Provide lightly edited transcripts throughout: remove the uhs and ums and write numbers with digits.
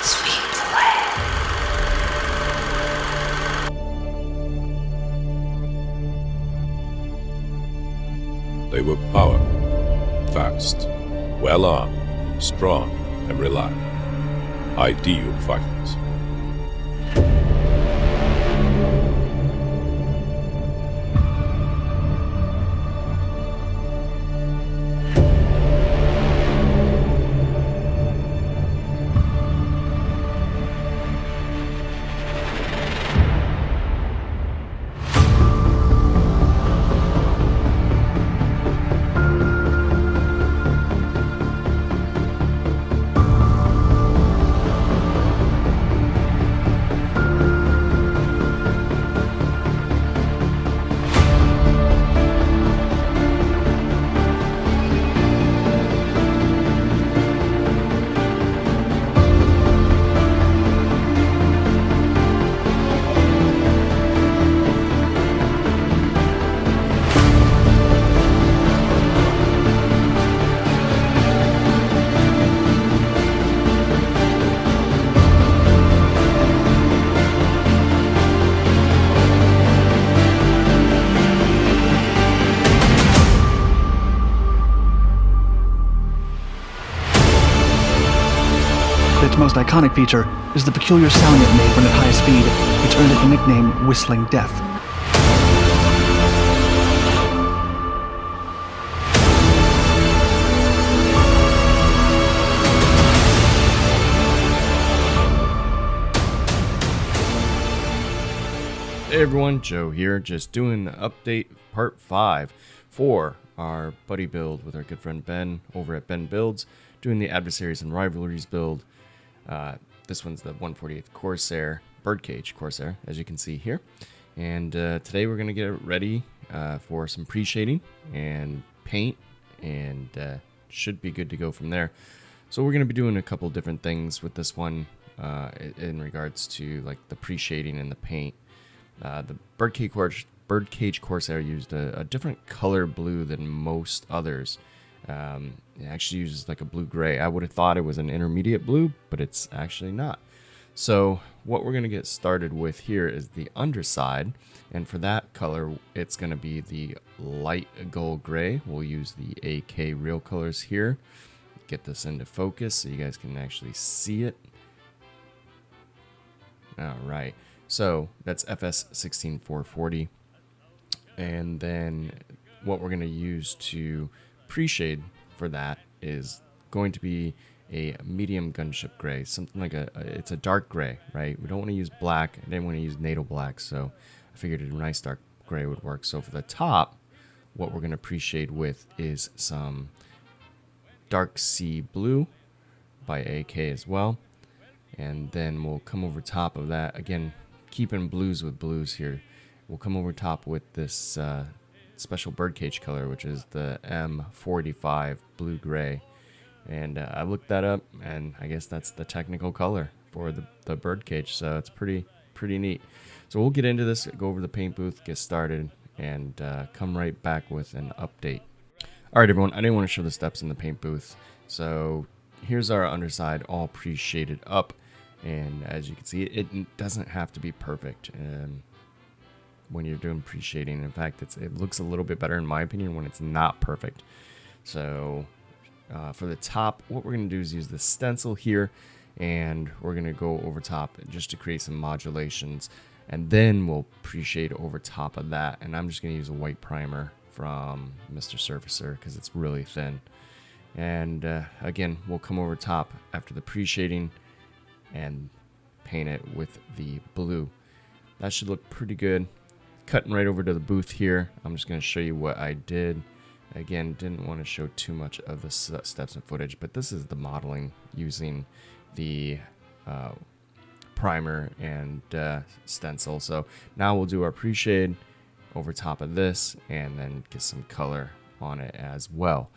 Sweet land. They were powerful, fast, well-armed, strong, and reliable. Ideal fighters. Its most iconic feature is the peculiar sound it made when at high speed, which earned it the nickname Whistling Death. Hey everyone, Joe here, just doing the update part 5 for our buddy build with our good friend Ben over at Ben Builds, doing the Adversaries and Rivalries build. This one's the 148th Corsair, Birdcage Corsair, as you can see here. And today we're going to get ready for some pre-shading and paint, and should be good to go from there. So we're going to be doing a couple different things with this one in regards to like the pre-shading and the paint. The Birdcage Corsair used a different color blue than most others. It actually uses like a blue-gray. I would have thought it was an intermediate blue, but it's actually not. So what we're going to get started with here is the underside. And for that color, it's going to be the light gold gray. We'll use the AK Real Colors here. Get this into focus so you guys can actually see it. All right. So that's FS16440. And then what we're going to use to pre-shade for that is going to be a medium gunship gray, something like it's a dark gray, right? We don't want to use black. I didn't want to use NATO black, so I figured a nice dark gray would work. So for the top, what we're going to pre-shade with is some dark sea blue by AK as well. And then we'll come over top of that, again, keeping blues with blues here. We'll come over top with this special birdcage color, which is the M45 blue-gray. And I looked that up, and I guess that's the technical color for the birdcage, so it's pretty neat. So we'll get into this, go over the paint booth, get started, and come right back with an update. Alright everyone, I didn't want to show the steps in the paint booth, so here's our underside all pre-shaded up. And as you can see, it doesn't have to be perfect when you're doing pre-shading. In fact, it looks a little bit better in my opinion when it's not perfect. So for the top, what we're going to do is use the stencil here, and we're going to go over top just to create some modulations, and then we'll pre-shade over top of that. And I'm just going to use a white primer from Mr. Surfacer because it's really thin. And again, we'll come over top after the pre-shading and paint it with the blue. That should look pretty good. Cutting right over to the booth here, I'm just going to show you what I did. Again, didn't want to show too much of the steps and footage, but this is the modeling using the primer and stencil. So now we'll do our pre-shade over top of this and then get some color on it as well.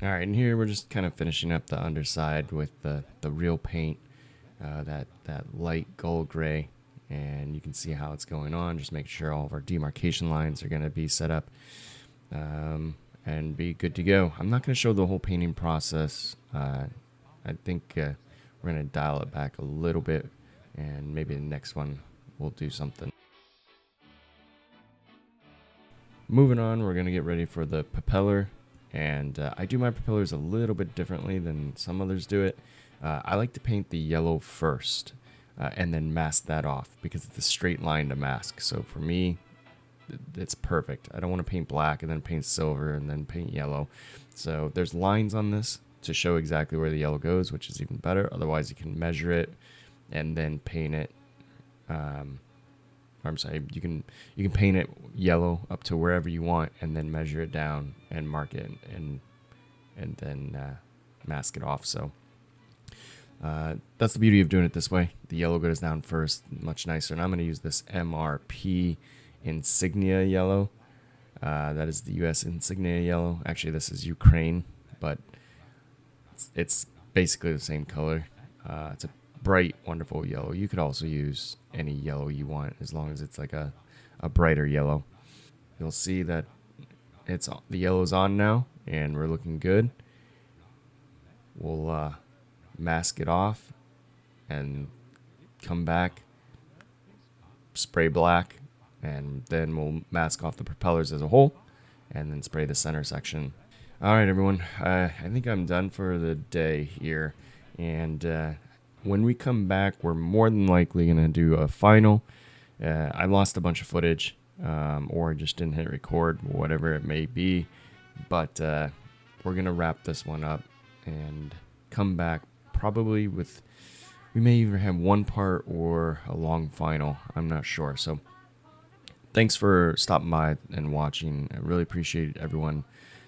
All right, and here we're just kind of finishing up the underside with the real paint, that light gold gray, and you can see how it's going on. Just make sure all of our demarcation lines are going to be set up and be good to go. I'm not going to show the whole painting process. I think we're going to dial it back a little bit, and maybe the next one we'll do something. Moving on, we're going to get ready for the propeller. And I do my propellers a little bit differently than some others do it. I like to paint the yellow first and then mask that off because it's a straight line to mask. So for me, it's perfect. I don't want to paint black and then paint silver and then paint yellow. So there's lines on this to show exactly where the yellow goes, which is even better. Otherwise, you can measure it and then paint it. I'm sorry, you can paint it yellow up to wherever you want and then measure it down and mark it and then mask it off. So that's the beauty of doing it this way. The yellow goes down first, much nicer. And I'm going to use this MRP Insignia yellow. That is the US Insignia yellow. Actually, this is Ukraine, but it's basically the same color. It's a bright, wonderful yellow. You could also use any yellow you want as long as it's like a brighter yellow. You'll see that the yellow's on now and we're looking good. We'll mask it off and come back, spray black, and then we'll mask off the propellers as a whole and then spray the center section. All right, everyone, I think I'm done for the day here, and when we come back, we're more than likely going to do a final. I lost a bunch of footage, or just didn't hit record, whatever it may be. But we're going to wrap this one up and come back probably with, we may either have one part or a long final. I'm not sure. So thanks for stopping by and watching. I really appreciate everyone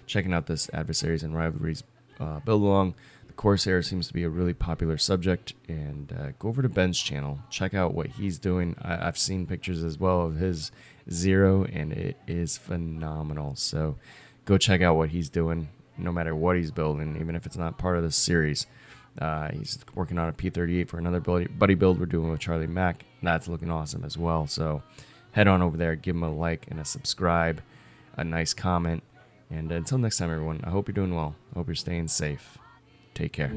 checking out this Adversaries and Rivalries build along. Corsair seems to be a really popular subject, and go over to Ben's channel, check out what he's doing. I've seen pictures as well of his Zero, and it is phenomenal. So go check out what he's doing, no matter what he's building, even if it's not part of this series. He's working on a P38 for another buddy build we're doing with Charlie Mack. That's looking awesome as well. So head on over there, give him a like and a subscribe, a nice comment, and until next time, everyone, I hope you're doing well. I hope you're staying safe. Take care.